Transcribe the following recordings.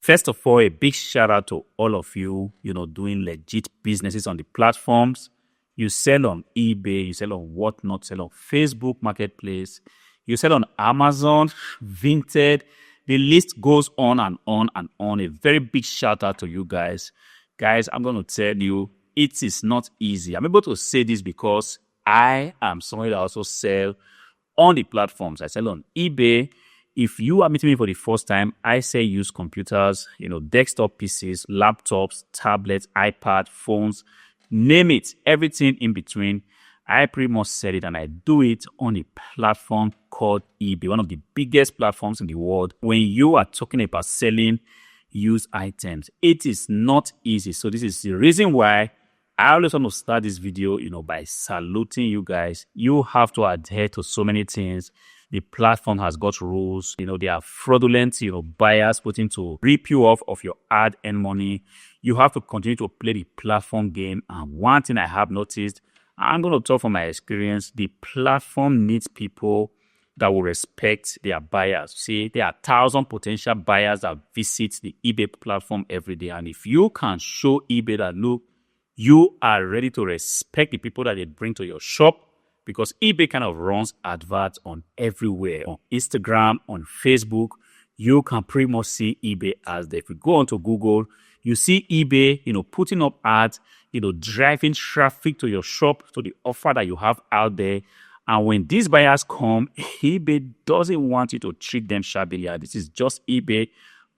First of all, a big shout out to all of you, doing legit businesses on the platforms. You sell on eBay, you sell on Whatnot, sell on Facebook Marketplace, you sell on Amazon, Vinted. The list goes on and on and on. A very big shout out to you guys. Guys, I'm going to tell you, it is not easy. I'm able to say this because I am somebody that also sell on the platforms. I sell on eBay. If you are meeting me for the first time, I say use computers, desktop PCs, laptops, tablets, iPad, phones, name it, everything in between. I pretty much sell it, and I do it on a platform called eBay, one of the biggest platforms in the world. When you are talking about selling used items, it is not easy. So this is the reason why I always want to start this video, by saluting you guys. You have to adhere to so many things. The platform has got rules. There are fraudulent, buyers putting to rip you off of your hard-earned money. You have to continue to play the platform game. And one thing I have noticed, I'm going to talk from my experience, the platform needs people that will respect their buyers. See, there are 1,000 potential buyers that visit the eBay platform every day. And if you can show eBay that, look, you are ready to respect the people that they bring to your shop, because eBay kind of runs adverts on everywhere, on Instagram, on Facebook. You can pretty much see eBay as there. If you go onto Google, you see eBay, putting up ads, driving traffic to your shop, to the offer that you have out there. And when these buyers come, eBay doesn't want you to treat them shabbily. This is just eBay.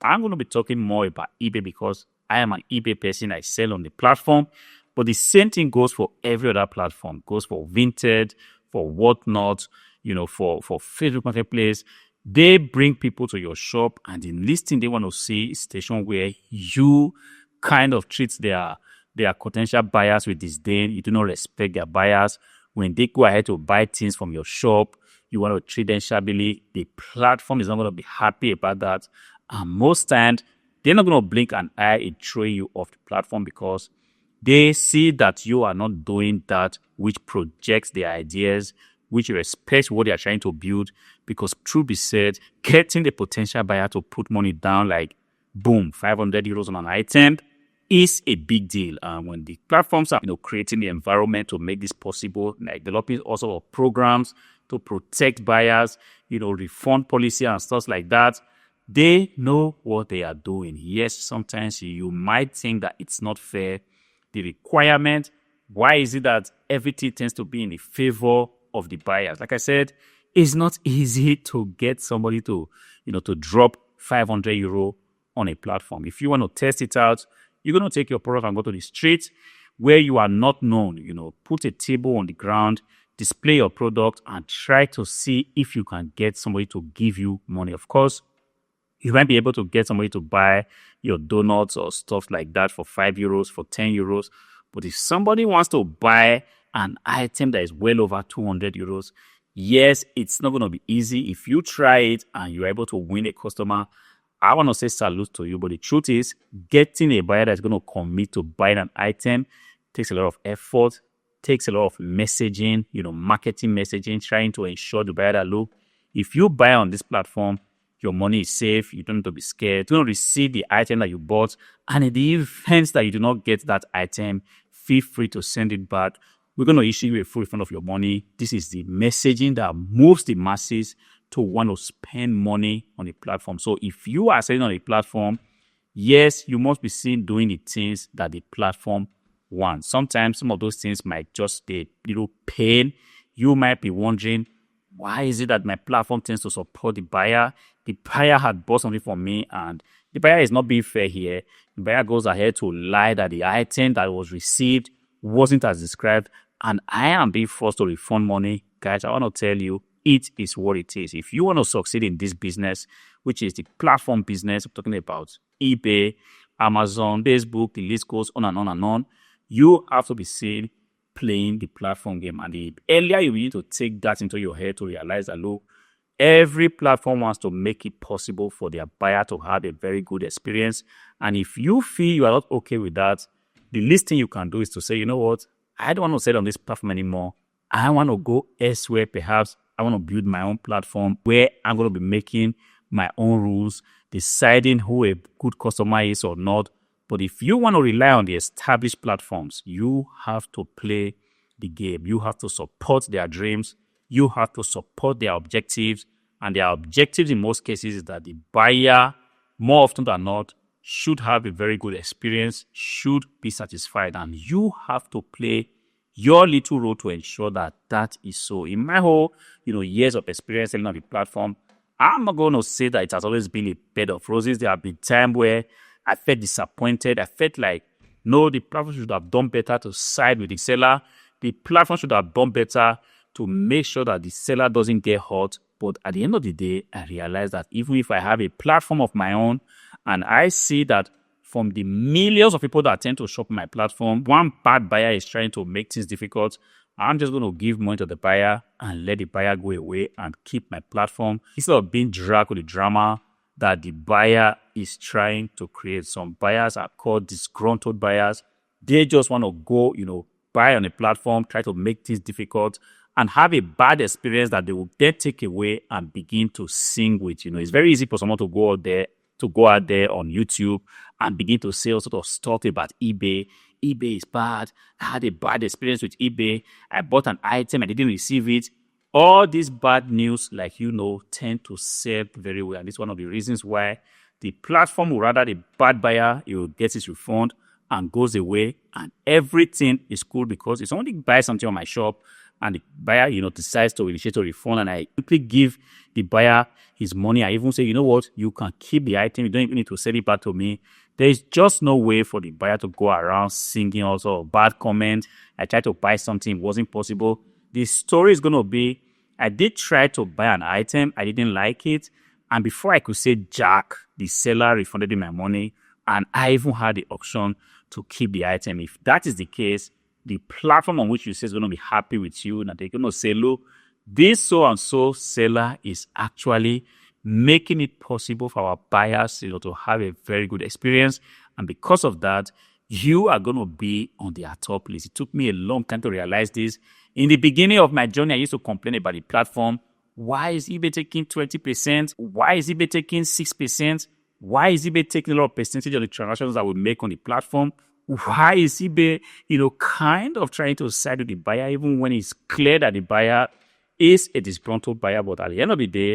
I'm going to be talking more about eBay because I am an eBay person. I sell on the platform. But the same thing goes for every other platform. It goes for Vinted, for Whatnot, for Facebook Marketplace. They bring people to your shop, and the listing they want to see is a station where you kind of treat their potential buyers with disdain. You do not respect their buyers. When they go ahead to buy things from your shop, you want to treat them shabbily. The platform is not going to be happy about that. And most times, they're not going to blink an eye and throw you off the platform because they see that you are not doing that which projects their ideas, which respects what they are trying to build. Because truth be said, getting the potential buyer to put money down, like boom, 500 euros on an item, is a big deal. When the platforms are, creating the environment to make this possible, like developing also programs to protect buyers, refund policy and stuff like that, they know what they are doing. Yes, sometimes you might think that it's not fair. The requirement, why is it that everything tends to be in the favor of the buyers? Like I said, it's not easy to get somebody to drop 500 euro on a platform. If you want to test it out, you're going to take your product and go to the street where you are not known. Put a table on the ground, display your product, and try to see if you can get somebody to give you money. Of course, you might be able to get somebody to buy your donuts or stuff like that for 5 euros, for 10 euros. But if somebody wants to buy an item that is well over 200 euros, yes, it's not going to be easy. If you try it and you're able to win a customer, I want to say salute to you. But the truth is, getting a buyer that's going to commit to buying an item takes a lot of effort, takes a lot of messaging, marketing messaging, trying to ensure the buyer that, look, if you buy on this platform, your money is safe. You don't need to be scared. Do not receive the item that you bought. And in the event that you do not get that item, feel free to send it back. We're going to issue you a full refund of your money. This is the messaging that moves the masses to want to spend money on the platform. So if you are selling on a platform, yes, you must be seen doing the things that the platform wants. Sometimes some of those things might just be a little pain. You might be wondering, why is it that my platform tends to support the buyer? The buyer had bought something from me, and the buyer is not being fair here. The buyer goes ahead to lie that the item that was received wasn't as described, and I am being forced to refund money. Guys, I want to tell you, it is what it is. If you want to succeed in this business, which is the platform business, I'm talking about eBay, Amazon, Facebook, the list goes on and on and on, you have to be seen playing the platform game. And the earlier you need to take that into your head to realize that, look, every platform wants to make it possible for their buyer to have a very good experience. And if you feel you are not okay with that, the least thing you can do is to say, you know what, I don't want to sell on this platform anymore. I want to go elsewhere. Perhaps I want to build my own platform where I'm going to be making my own rules, deciding who a good customer is or not. But if you want to rely on the established platforms, you have to play the game. You have to support their dreams. You have to support their objectives. And their objectives in most cases is that the buyer, more often than not, should have a very good experience, should be satisfied. And you have to play your little role to ensure that that is so. In my whole, years of experience selling on the platform, I'm not going to say that it has always been a bed of roses. There have been times where I felt disappointed. I felt like, no, the platform should have done better to side with the seller. The platform should have done better to make sure that the seller doesn't get hurt. But at the end of the day, I realized that even if I have a platform of my own and I see that from the millions of people that tend to shop on my platform, one bad buyer is trying to make things difficult, I'm just going to give money to the buyer and let the buyer go away and keep my platform instead of being dragged with the drama that the buyer is trying to create. Some buyers are called disgruntled buyers. They just want to go, buy on a platform, try to make things difficult, and have a bad experience that they will then take away and begin to sing with. It's very easy for someone to go out there on YouTube and begin to say all sort of stuff about eBay. eBay is bad. I had a bad experience with eBay. I bought an item, I didn't receive it. All these bad news, tend to sell very well. And this is one of the reasons why the platform will rather the bad buyer, he will get his refund and goes away, and everything is cool because it's only buy something on my shop and the buyer, decides to initiate a refund, and I quickly give the buyer his money. I even say, you know what, you can keep the item. You don't even need to sell it back to me. There is just no way for the buyer to go around singing also bad comments. I tried to buy something, it wasn't possible. The story is going to be, I did try to buy an item, I didn't like it, and before I could say jack, the seller refunded me my money, and I even had the option to keep the item. If that is the case, the platform on which you say is going to be happy with you, and they're going to say, look, this so-and-so seller is actually making it possible for our buyers, to have a very good experience. And because of that, you are going to be on their top list. It took me a long time to realize this. In the beginning of my journey, I used to complain about the platform. Why is eBay taking 20%? Why is eBay taking 6%? Why is eBay taking a lot of percentage of the transactions that we make on the platform? Why is eBay, kind of trying to side with the buyer, even when it's clear that the buyer is a disgruntled buyer? But at the end of the day,